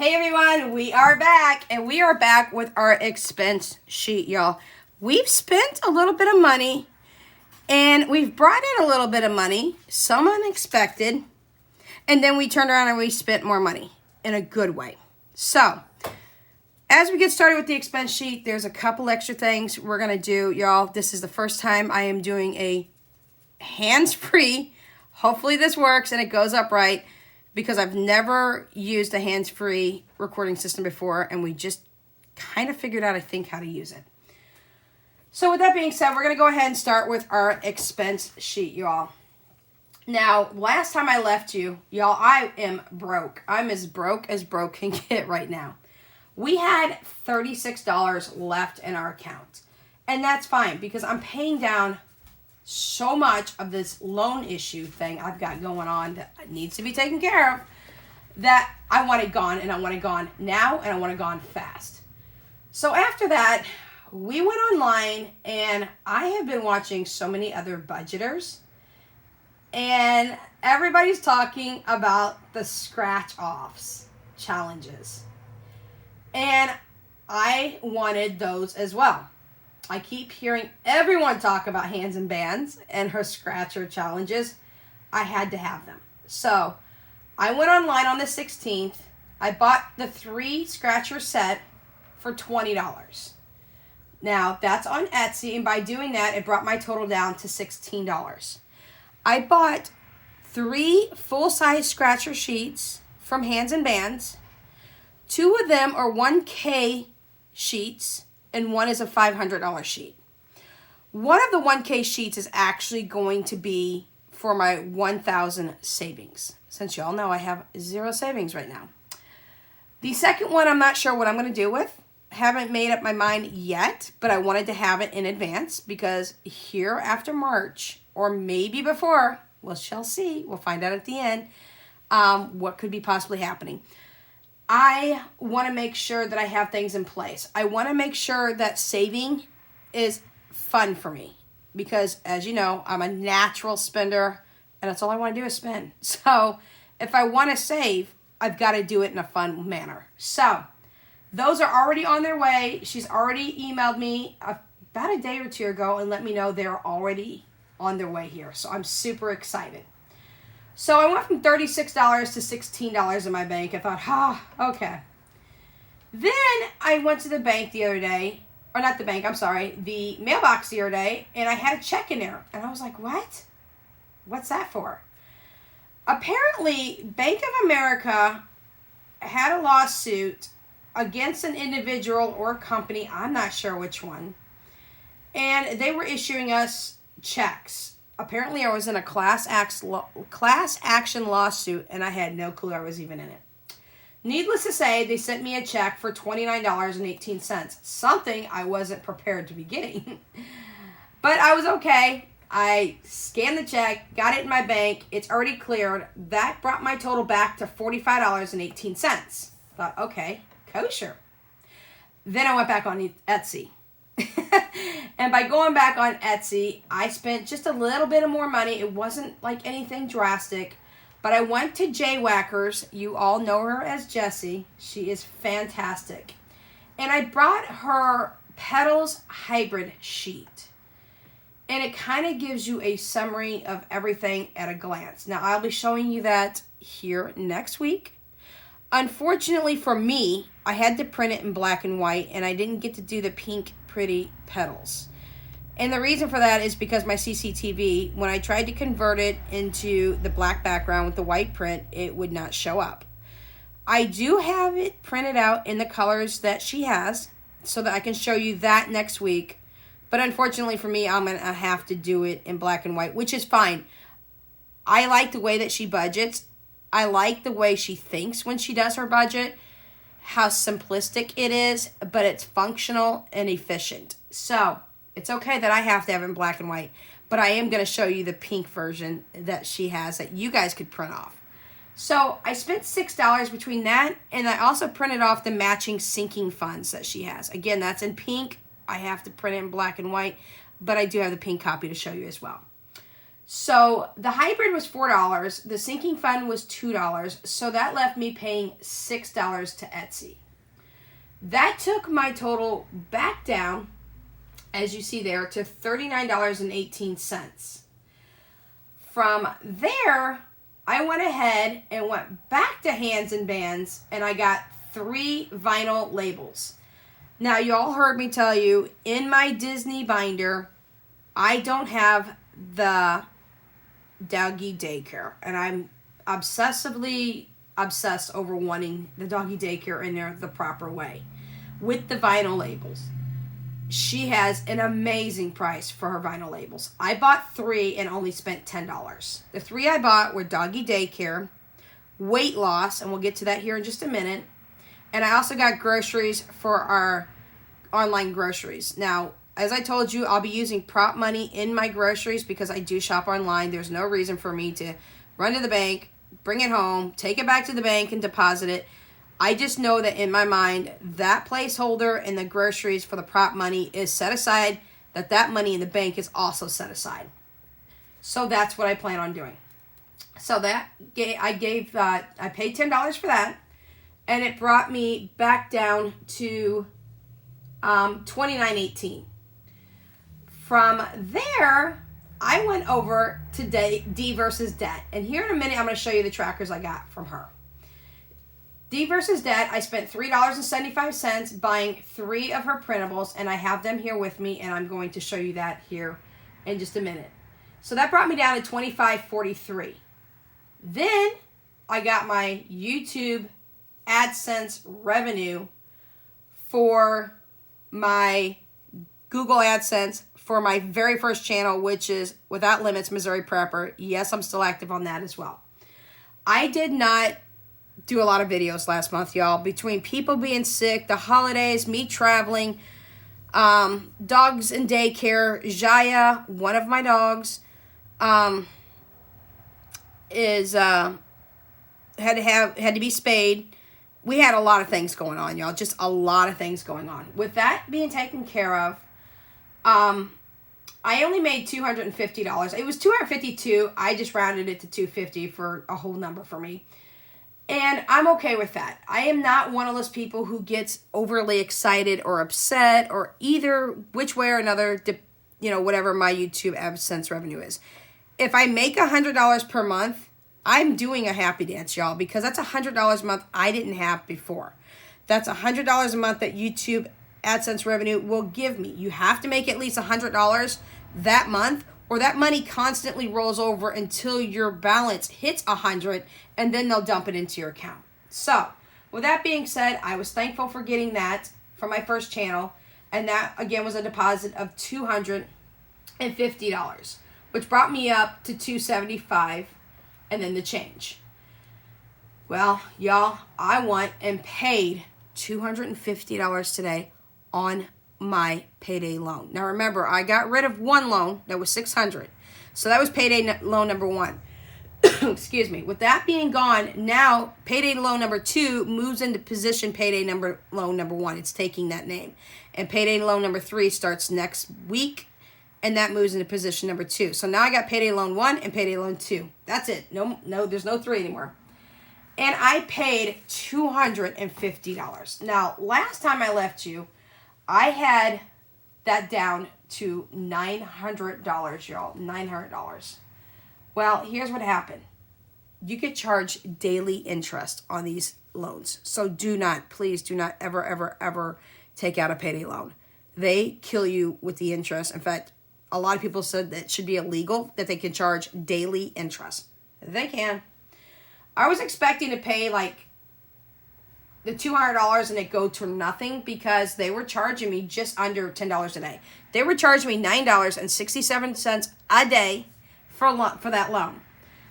Hey everyone, we are back, and we are back with our expense sheet, y'all. We've spent a little bit of money, and we've brought in a little bit of money, some unexpected, and then we turned around and we spent more money in a good way. So, as we get started with the expense sheet, there's a couple extra things we're going to do, y'all. This is the first time I am doing a hands-free. Hopefully this works and it goes up right, because I've never used a hands-free recording system before, and we just kind of figured out, I think, how to use it. So with that being said, we're going to go ahead and start with our expense sheet, y'all. Now, last time I left you, y'all, I am broke. I'm as broke can get right now. We had $36 left in our account, and that's fine because I'm paying down so much of this loan issue thing I've got going on that needs to be taken care of, that I want it gone, and I want it gone now, and I want it gone fast. So after that, we went online, and I have been watching so many other budgeters, and everybody's talking about the scratch-offs challenges. And I wanted those as well. I keep hearing everyone talk about hands and bands and her scratcher challenges. I had to have them. So I went online on the 16th. I bought the 3 scratcher set for $20. Now that's on Etsy, and by doing that, it brought my total down to $16. I bought 3 full-size scratcher sheets from Hands and Bands. 2 of them are 1K sheets, and 1 is a $500 sheet. One of the 1K sheets is actually going to be for my 1,000 savings, since y'all know I have 0 savings right now. The second one, I'm not sure what I'm going to do with. Haven't made up my mind yet, but I wanted to have it in advance because here after March, or maybe before, we shall see. We'll find out at the end what could be possibly happening. I want to make sure that I have things in place. I want to make sure that saving is fun for me because, as you know, I'm a natural spender, and that's all I want to do is spend. So if I want to save, I've got to do it in a fun manner. So those are already on their way. She's already emailed me about a day or 2 ago and let me know they're already on their way here. So I'm super excited. So I went from $36 to $16 in my bank. I thought, okay. Then I went to the bank the other day, or not the bank, I'm sorry, the mailbox the other day, and I had a check in there. And I was like, what? What's that for? Apparently, Bank of America had a lawsuit against an individual or company, I'm not sure which one, and they were issuing us checks. Apparently, I was in a class action lawsuit, and I had no clue I was even in it. Needless to say, they sent me a check for $29.18, something I wasn't prepared to be getting. But I was okay. I scanned the check, got it in my bank. It's already cleared. That brought my total back to $45.18. Thought, okay, kosher. Then I went back on Etsy. And by going back on Etsy, I spent just a little bit of more money. It wasn't like anything drastic, but I went to Jaywhackers. You all know her as Jessie. She is fantastic. And I brought her Petals Hybrid sheet. And it kind of gives you a summary of everything at a glance. Now, I'll be showing you that here next week. Unfortunately for me, I had to print it in black and white, and I didn't get to do the pink pretty petals. And the reason for that is because my CCTV, when I tried to convert it into the black background with the white print, it would not show up. I do have it printed out in the colors that she has so that I can show you that next week. But unfortunately for me, I'm going to have to do it in black and white, which is fine. I like the way that she budgets. I like the way she thinks when she does her budget. How simplistic it is, but it's functional and efficient. So it's okay that I have to have it in black and white, but I am going to show you the pink version that she has that you guys could print off. So I spent $6 between that, and I also printed off the matching sinking funds that she has. Again, that's in pink. I have to print it in black and white, but I do have the pink copy to show you as well. So the hybrid was $4. The sinking fund was $2. So that left me paying $6 to Etsy. That took my total back down, as you see there, to $39.18. From there, I went ahead and went back to Hands and Bands, and I got 3 vinyl labels. Now, y'all heard me tell you, in my Disney binder, I don't have the doggy daycare, and I'm obsessively obsessed over wanting the doggy daycare in there the proper way with the vinyl labels. She has an amazing price for her vinyl labels. I bought 3 and only spent $10. The 3 I bought were doggy daycare, weight loss, and we'll get to that here in just a minute, and I also got groceries for our online groceries. Now, as I told you, I'll be using prop money in my groceries because I do shop online. There's no reason for me to run to the bank, bring it home, take it back to the bank, and deposit it. I just know that in my mind, that placeholder in the groceries for the prop money is set aside, that money in the bank is also set aside. So that's what I plan on doing. So that I paid $10 for that, and it brought me back down to $29.18. From there, I went over to D versus Debt. And here in a minute, I'm going to show you the trackers I got from her. D versus Debt, I spent $3.75 buying 3 of her printables, and I have them here with me, and I'm going to show you that here in just a minute. So that brought me down to $25.43. Then I got my YouTube AdSense revenue for my Google AdSense for my very first channel, which is Without Limits Missouri Prepper. Yes, I'm still active on that as well. I did not do a lot of videos last month, y'all. Between people being sick, the holidays, me traveling, dogs in daycare. Jaya, one of my dogs, had to be spayed. We had a lot of things going on, y'all. Just a lot of things going on. With that being taken care of, I only made $250. It was $252. I just rounded it to $250 for a whole number for me. And I'm okay with that. I am not one of those people who gets overly excited or upset or either which way or another, whatever my YouTube AdSense revenue is. If I make $100 per month, I'm doing a happy dance, y'all, because that's $100 a month I didn't have before. That's $100 a month that YouTube AdSense revenue will give me. You have to make at least $100 that month, or that money constantly rolls over until your balance hits 100, and then they'll dump it into your account. So, with that being said, I was thankful for getting that from my first channel, and that, again, was a deposit of $250, which brought me up to $275, and then the change. Well, y'all, I went and paid $250 today on my payday loan. Now remember, I got rid of one loan that was $600. So that was payday loan number 1. Excuse me. With that being gone, now payday loan number 2 moves into position payday loan number 1. It's taking that name. And payday loan number 3 starts next week, and that moves into position number 2. So now I got payday loan 1 and payday loan 2. That's it. No, there's no 3 anymore. And I paid $250. Now, last time I left you, I had that down to $900, y'all. $900. Well, here's what happened. You get charged daily interest on these loans. So please do not ever take out a payday loan. They kill you with the interest. In fact, a lot of people said that it should be illegal, that they can charge daily interest. They can. I was expecting to pay like the $200 and it go to nothing because they were charging me just under $10 a day. They were charging me $9.67 a day for that loan.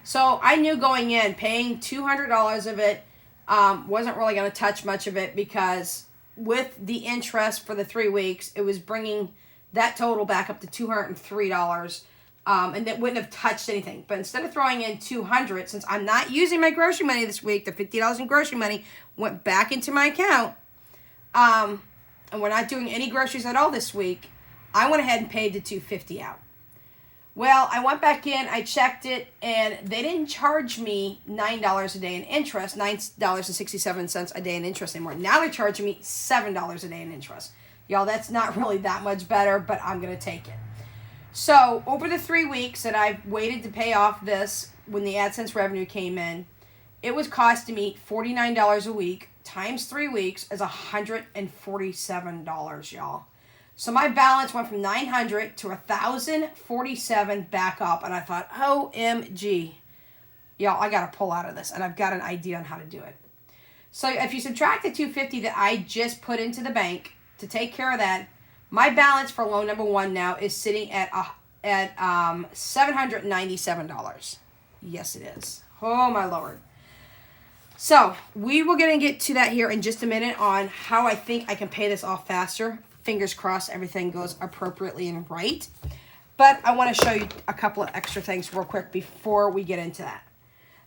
So I knew going in, paying $200 of it wasn't really going to touch much of it because with the interest for the 3 weeks, it was bringing that total back up to $203. And that wouldn't have touched anything. But instead of throwing in $200, since I'm not using my grocery money this week, the $50 in grocery money went back into my account, and we're not doing any groceries at all this week, I went ahead and paid the $250 out. Well, I went back in, I checked it, and they didn't charge me $9 a day in interest, $9.67 a day in interest anymore. Now they're charging me $7 a day in interest. Y'all, that's not really that much better, but I'm going to take it. So, over the 3 weeks that I've waited to pay off this, when the AdSense revenue came in, it was costing me $49 a week, times 3 weeks is $147, y'all. So my balance went from 900 to 1,047 back up, and I thought, OMG, y'all, I got to pull out of this, and I've got an idea on how to do it. So if you subtract the $250 that I just put into the bank to take care of that, my balance for loan number 1 now is sitting at $797. Yes, it is. Oh, my Lord. So we will going to get to that here in just a minute on how I think I can pay this off faster. Fingers crossed everything goes appropriately and right. But I want to show you a couple of extra things real quick before we get into that.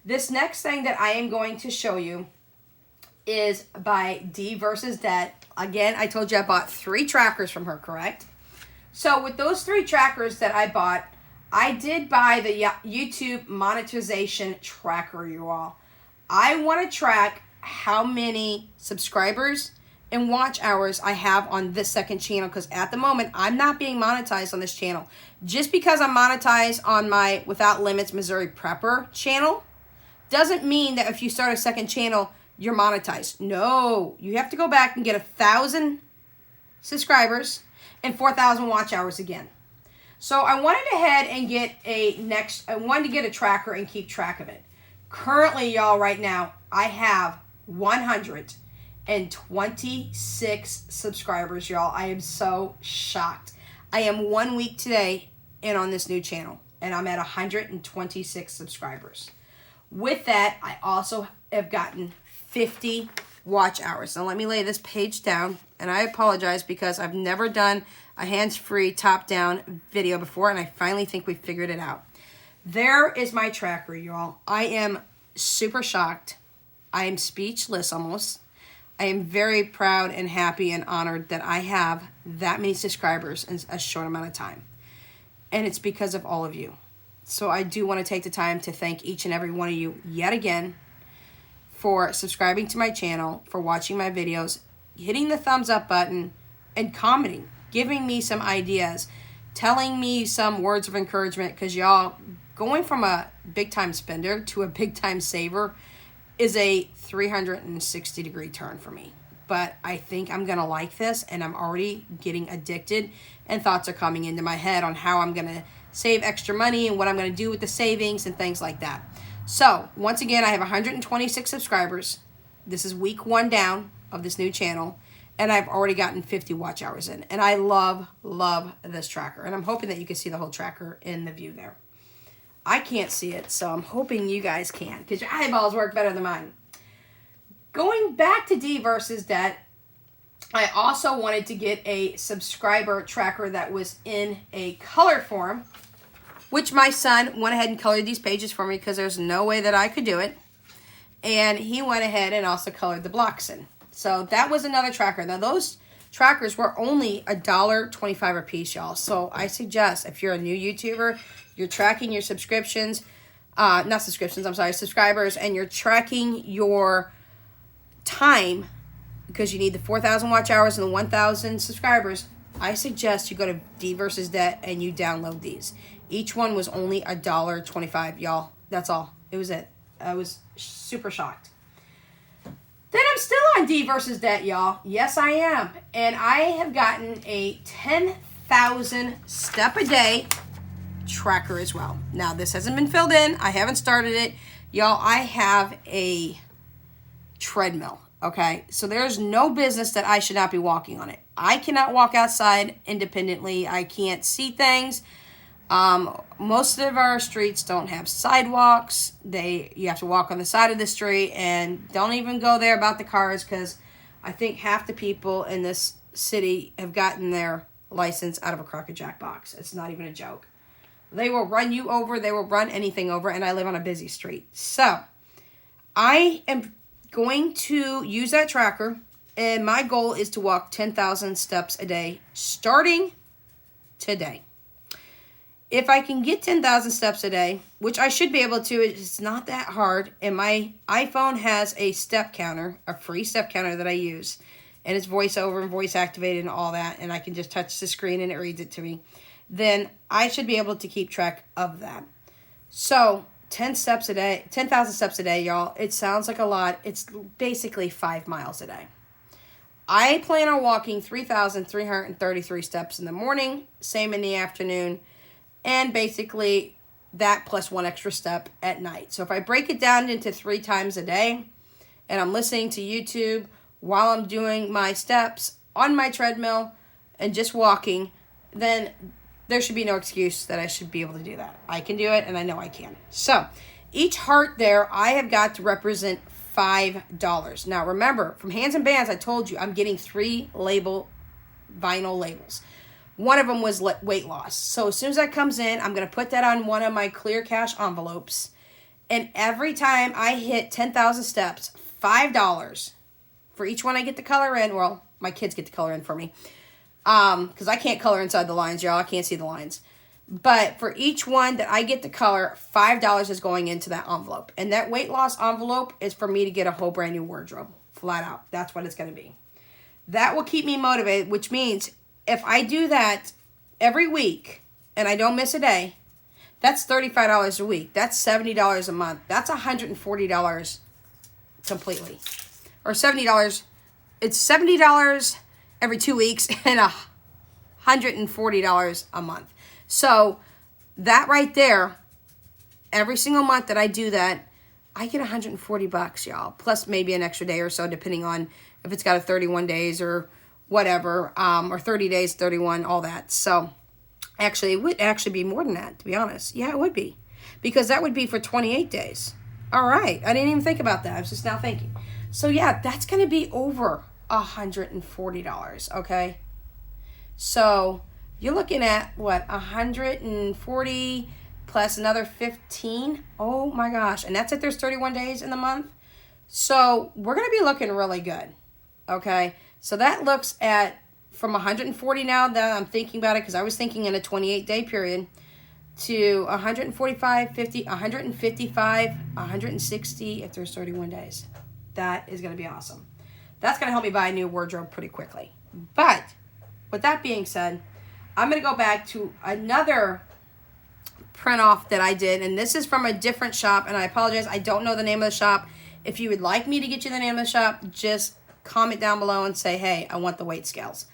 This next thing that I am going to show you is by D versus Debt. Again, I told you I bought 3 trackers from her, correct? So with those 3 trackers that I bought, I did buy the YouTube monetization tracker, you all. I want to track how many subscribers and watch hours I have on this second channel, because at the moment I'm not being monetized on this channel. Just because I'm monetized on my Without Limits Missouri Prepper channel doesn't mean that if you start a second channel you're monetized. No, you have to go back and get 1,000 subscribers and 4,000 watch hours again. So I wanted to head and get I wanted to get a tracker and keep track of it. Currently, y'all, right now I have 126 subscribers, y'all. I am so shocked. I am 1 week today in on this new channel, and I'm at 126 subscribers. With that, I also have gotten 50 watch hours. Now let me lay this page down, and I apologize because I've never done a hands-free top-down video before, and I finally think we figured it out. There is my tracker, y'all. I am super shocked. I am speechless almost. I am very proud and happy and honored that I have that many subscribers in a short amount of time. And it's because of all of you. So I do want to take the time to thank each and every one of you yet again for subscribing to my channel, for watching my videos, hitting the thumbs up button, and commenting, giving me some ideas, telling me some words of encouragement, because y'all, going from a big-time spender to a big-time saver is a 360-degree turn for me. But I think I'm going to like this, and I'm already getting addicted, and thoughts are coming into my head on how I'm going to save extra money and what I'm going to do with the savings and things like that. So, once again, I have 126 subscribers. This is week 1 down of this new channel, and I've already gotten 50 watch hours in. And I love, love this tracker, and I'm hoping that you can see the whole tracker in the view there. I can't see it, so I'm hoping you guys can, because your eyeballs work better than mine. Going back to D versus Debt, I also wanted to get a subscriber tracker that was in a color form, which my son went ahead and colored these pages for me because there's no way that I could do it. And he went ahead and also colored the blocks in. So that was another tracker. Now those trackers were only $1.25 a piece, y'all. So I suggest if you're a new YouTuber, you're tracking your subscriptions, subscribers, and you're tracking your time because you need the 4,000 watch hours and the 1,000 subscribers, I suggest you go to D versus Debt and you download these. Each one was only $1.25, y'all. That's all. It was it. I was super shocked. Then I'm still on D versus Debt, y'all. Yes, I am. And I have gotten a 10,000 step a day tracker as well. Now, this hasn't been filled in. I haven't started it. Y'all, I have a treadmill, okay? So there's no business that I should not be walking on it. I cannot walk outside independently. I can't see things. Most of our streets don't have sidewalks. You have to walk on the side of the street, and don't even go there about the cars, because I think half the people in this city have gotten their license out of a Crockett Jack box. It's not even a joke. They will run you over. They will run anything over, and I live on a busy street. So I am going to use that tracker, and my goal is to walk 10,000 steps a day starting today. If I can get 10,000 steps a day, which I should be able to, it's not that hard. And my iPhone has a step counter, a free step counter that I use. And it's voiceover and voice activated and all that. And I can just touch the screen and it reads it to me. Then I should be able to keep track of that. So 10 steps a day, 10,000 steps a day, y'all. It sounds like a lot. It's basically 5 miles a day. I plan on walking 3,333 steps in the morning, same in the afternoon, and basically that plus 1 extra step at night. So if I break it down into 3 times a day, and I'm listening to YouTube while I'm doing my steps on my treadmill and just walking, then there should be no excuse that I should be able to do that. I can do it, and I know I can. So each heart there, I have got to represent $5. Now remember, from Hands and Bands, I told you I'm getting 3 vinyl labels. One of them was weight loss. So as soon as that comes in, I'm going to put that on one of my clear cash envelopes. And every time I hit 10,000 steps, $5 for each one I get to color in. Well, my kids get to color in for me. Because I can't color inside the lines, y'all. I can't see the lines. But for each one that I get to color, $5 is going into that envelope. And that weight loss envelope is for me to get a whole brand new wardrobe. Flat out. That's what it's going to be. That will keep me motivated, which means if I do that every week and I don't miss a day, that's $35 a week. That's $70 a month. That's $140 completely. Or $70. It's $70 every 2 weeks and $140 a month. So that right there, every single month that I do that, I get $140, y'all. Plus maybe an extra day or so, depending on if it's got a 31 days or whatever, or 30 days, 31, all that. So actually, it would actually be more than that, to be honest. Yeah, it would be. Because that would be for 28 days. All right. I didn't even think about that. I was just now thinking. So yeah, that's going to be over $140, okay? So you're looking at, what, 140 plus another 15? Oh my gosh. And that's if there's 31 days in the month. So we're going to be looking really good, okay? So that looks at from 140 now that I'm thinking about it, because I was thinking in a 28-day period, to 145, 50, 155, 160 if there's 31 days. That is going to be awesome. That's going to help me buy a new wardrobe pretty quickly. But with that being said, I'm going to go back to another print off that I did. And this is from a different shop. And I apologize, I don't know the name of the shop. If you would like me to get you the name of the shop, just comment down below and say, hey, I want the weight scales.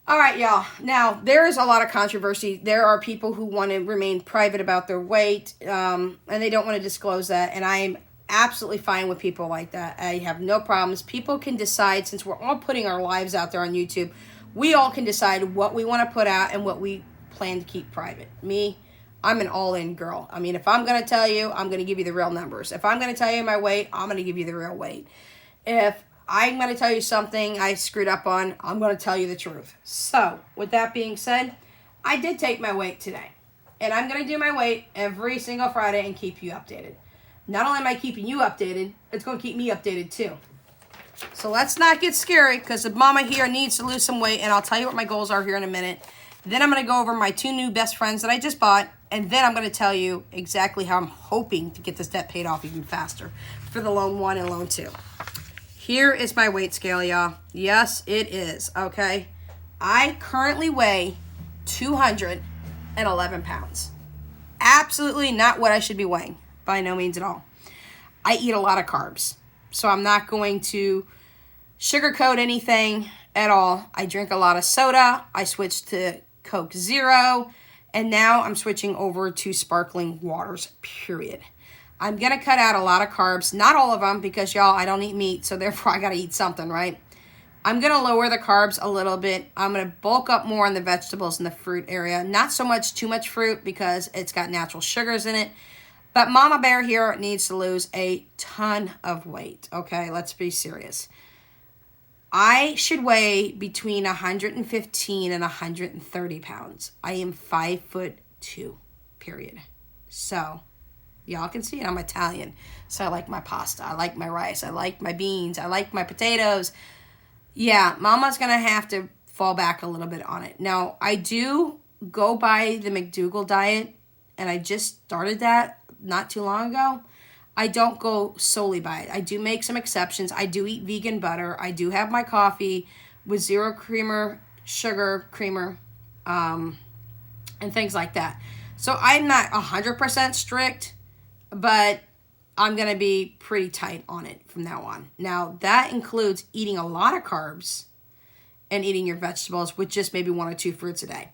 All right, y'all. Now, there is a lot of controversy. There are people who want to remain private about their weight, and they don't want to disclose that. And I am absolutely fine with people like that. I have no problems. People can decide, since we're all putting our lives out there on YouTube, we all can decide what we want to put out and what we plan to keep private. Me, I'm an all-in girl. I mean, if I'm going to tell you, I'm going to give you the real numbers. If I'm going to tell you my weight, I'm going to give you the real weight. If I'm going to tell you something I screwed up on, I'm going to tell you the truth. So, with that being said, I did take my weight today. And I'm going to do my weight every single Friday and keep you updated. Not only am I keeping you updated, it's going to keep me updated too. So let's not get scary, because the mama here needs to lose some weight, and I'll tell you what my goals are here in a minute. Then I'm going to go over my 2 new best friends that I just bought, and then I'm going to tell you exactly how I'm hoping to get this debt paid off even faster for the loan 1 and loan 2. Here is my weight scale, y'all. Yes, it is, okay? I currently weigh 211 pounds. Absolutely not what I should be weighing. By no means at all. I eat a lot of carbs, so I'm not going to sugarcoat anything at all. I drink a lot of soda. I switched to Coke Zero, and now I'm switching over to sparkling waters, period. I'm going to cut out a lot of carbs, not all of them, because y'all, I don't eat meat, so therefore I got to eat something, right? I'm going to lower the carbs a little bit. I'm going to bulk up more on the vegetables and the fruit area. Not so much too much fruit, because it's got natural sugars in it. But Mama Bear here needs to lose a ton of weight, okay? Let's be serious. I should weigh between 115 and 130 pounds. I am 5'2", period. So, y'all can see it. I'm Italian. So I like my pasta. I like my rice. I like my beans. I like my potatoes. Yeah, Mama's going to have to fall back a little bit on it. Now, I do go by the Mcdougall Diet, and I just started that not too long ago, I don't go solely by it. I do make some exceptions. I do eat vegan butter. I do have my coffee with zero sugar creamer, and things like that. So I'm not 100% strict, but I'm going to be pretty tight on it from now on. Now, that includes eating a lot of carbs and eating your vegetables with just maybe 1 or 2 fruits a day.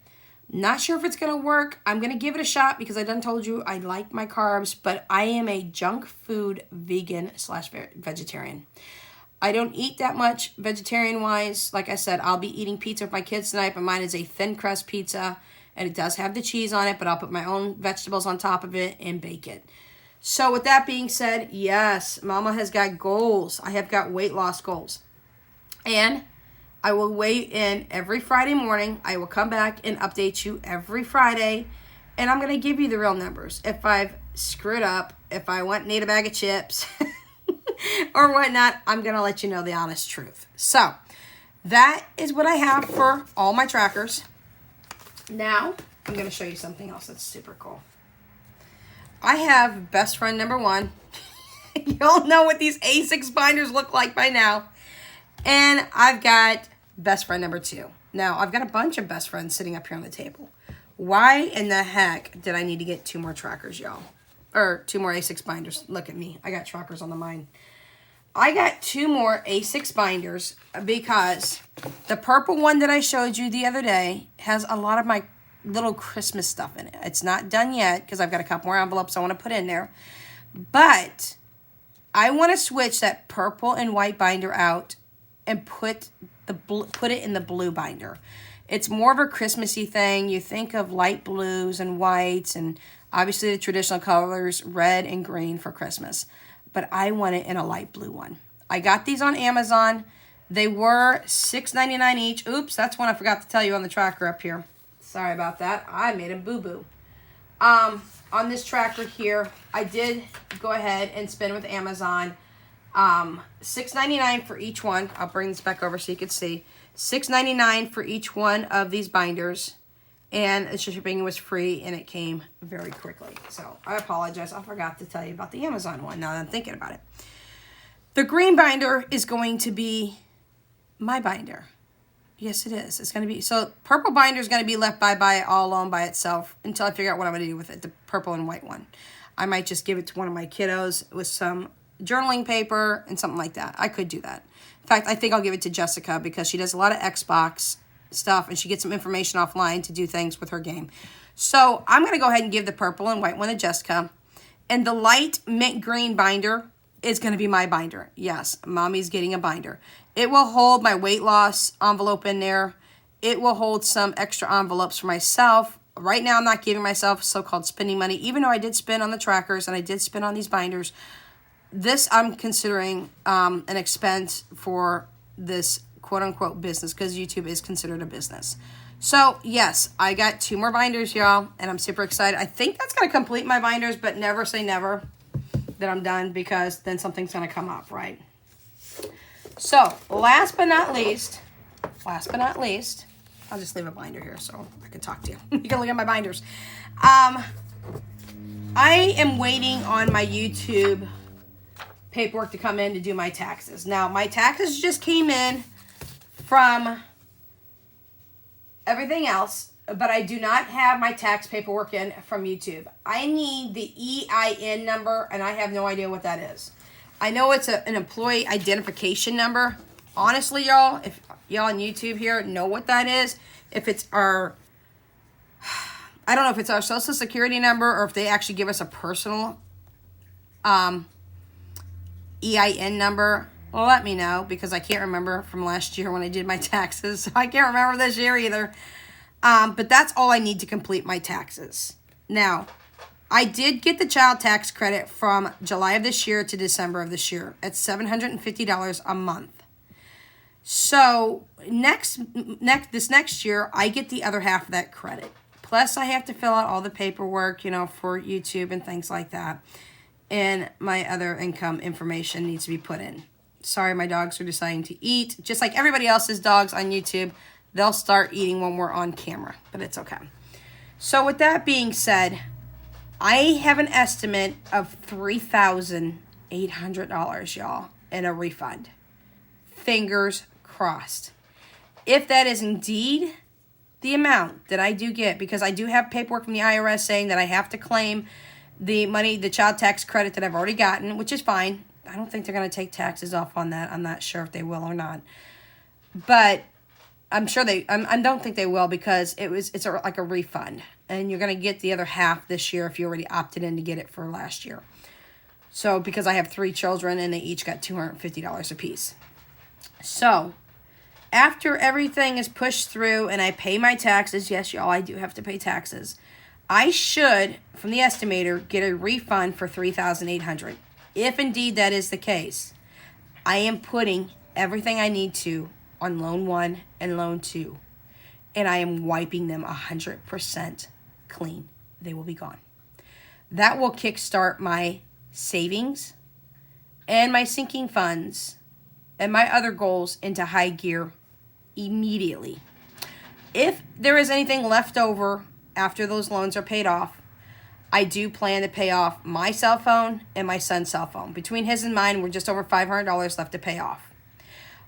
Not sure if it's going to work. I'm going to give it a shot because I done told you I like my carbs, but I am a junk food vegan/vegetarian. I don't eat that much vegetarian-wise. Like I said, I'll be eating pizza with my kids tonight, but mine is a thin crust pizza, and it does have the cheese on it, but I'll put my own vegetables on top of it and bake it. So with that being said, yes, Mama has got goals. I have got weight loss goals. And I will weigh in every Friday morning. I will come back and update you every Friday, and I'm going to give you the real numbers. If I've screwed up, if I went and ate a bag of chips or whatnot, I'm going to let you know the honest truth. So that is what I have for all my trackers. Now, I'm going to show you something else that's super cool. I have best friend number 1. You'll know what these A6 binders look like by now. And I've got best friend number 2. Now, I've got a bunch of best friends sitting up here on the table. Why in the heck did I need to get 2 more trackers, y'all? Or 2 more A6 binders. Look at me. I got trackers on the mind. I got 2 more A6 binders because the purple one that I showed you the other day has a lot of my little Christmas stuff in it. It's not done yet because I've got a couple more envelopes I want to put in there. But I want to switch that purple and white binder out and put it in the blue binder. It's more of a Christmassy thing. You think of light blues and whites and obviously the traditional colors, red and green for Christmas. But I want it in a light blue one. I got these on Amazon. They were $6.99 each. Oops, that's one I forgot to tell you on the tracker up here. Sorry about that. I made a boo-boo. On this tracker here, I did go ahead and spend with Amazon. $6.99 for each one. I'll bring this back over so you can see. $6.99 for each one of these binders. And the shipping was free, and it came very quickly. So I apologize. I forgot to tell you about the Amazon one now that I'm thinking about it. The green binder is going to be my binder. Yes, it is. It's going to be... So purple binder is going to be left by all alone by itself until I figure out what I'm going to do with it, the purple and white one. I might just give it to one of my kiddos with some journaling paper and something like that. I could do that. In fact, I think I'll give it to Jessica because she does a lot of Xbox stuff and she gets some information offline to do things with her game. So I'm going to go ahead and give the purple and white one to Jessica. And the light mint green binder is going to be my binder. Yes, Mommy's getting a binder. It will hold my weight loss envelope in there. It will hold some extra envelopes for myself. Right now, I'm not giving myself so-called spending money, even though I did spend on the trackers and I did spend on these binders. This I'm considering an expense for this quote-unquote business because YouTube is considered a business. So, yes, I got 2 more binders, y'all, and I'm super excited. I think that's going to complete my binders, but never say never that I'm done because then something's going to come up, right? So, last but not least, I'll just leave a binder here so I can talk to you. You can look at my binders. I am waiting on my YouTube paperwork to come in to do my taxes. Now, my taxes just came in from everything else, but I do not have my tax paperwork in from YouTube. I need the EIN number, and I have no idea what that is. I know it's an employee identification number. Honestly, y'all, if y'all on YouTube here know what that is, if it's our, I don't know if it's our social security number or if they actually give us a personal EIN number, well, let me know because I can't remember from last year when I did my taxes. So I can't remember this year either. But that's all I need to complete my taxes. Now, I did get the child tax credit from July of this year to December of this year at $750 a month. So this next year, I get the other half of that credit. Plus, I have to fill out all the paperwork, for YouTube and things like that. And my other income information needs to be put in. Sorry, my dogs are deciding to eat. Just like everybody else's dogs on YouTube, they'll start eating when we're on camera, but it's okay. So with that being said, I have an estimate of $3,800, y'all, in a refund. Fingers crossed. If that is indeed the amount that I do get, because I do have paperwork from the IRS saying that I have to claim the money, the child tax credit that I've already gotten, which is fine. I don't think they're going to take taxes off on that. I'm not sure if they will or not. But I'm sure I don't think they will, because it's like a refund. And you're going to get the other half this year if you already opted in to get it for last year. So, because I have 3 children and they each got $250 a piece. So, after everything is pushed through and I pay my taxes, yes, y'all, I do have to pay taxes. I should, from the estimator, get a refund for $3,800. If indeed that is the case, I am putting everything I need to on loan 1 and loan 2. And I am wiping them 100% clean. They will be gone. That will kickstart my savings and my sinking funds and my other goals into high gear immediately. If there is anything left over after those loans are paid off, I do plan to pay off my cell phone and my son's cell phone. Between his and mine, we're just over $500 left to pay off.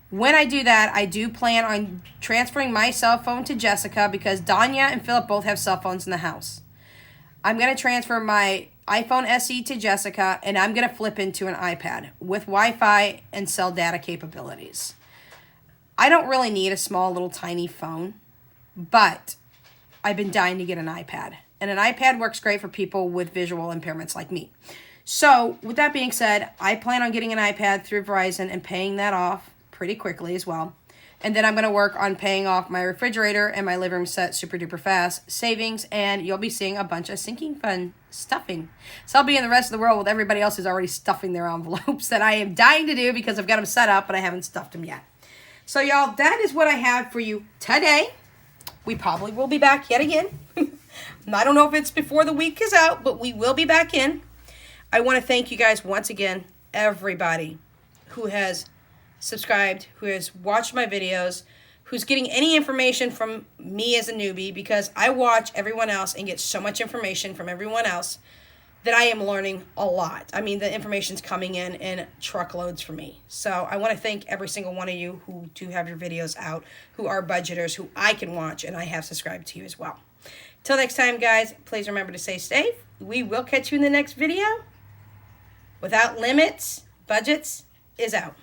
When I do that, I do plan on transferring my cell phone to Jessica, because Danya and Philip both have cell phones in the house. I'm going to transfer my iPhone SE to Jessica, and I'm going to flip into an iPad with Wi-Fi and cell data capabilities. I don't really need a small little tiny phone, but I've been dying to get an iPad. And an iPad works great for people with visual impairments like me. So, with that being said, I plan on getting an iPad through Verizon and paying that off pretty quickly as well. And then I'm going to work on paying off my refrigerator and my living room set super duper fast, savings, and you'll be seeing a bunch of sinking fund stuffing. So I'll be in the rest of the world with everybody else who's already stuffing their envelopes that I am dying to do, because I've got them set up, but I haven't stuffed them yet. So y'all, that is what I have for you today. We probably will be back yet again. I don't know if it's before the week is out, but we will be back in. I want to thank you guys once again, everybody who has subscribed, who has watched my videos, who's getting any information from me as a newbie, because I watch everyone else and get so much information from everyone else that I am learning a lot. I mean, the information's coming in truckloads for me. So I want to thank every single one of you who do have your videos out, who are budgeters, who I can watch, and I have subscribed to you as well. Till next time, guys, please remember to stay safe. We will catch you in the next video. Without Limits, Budgets is out.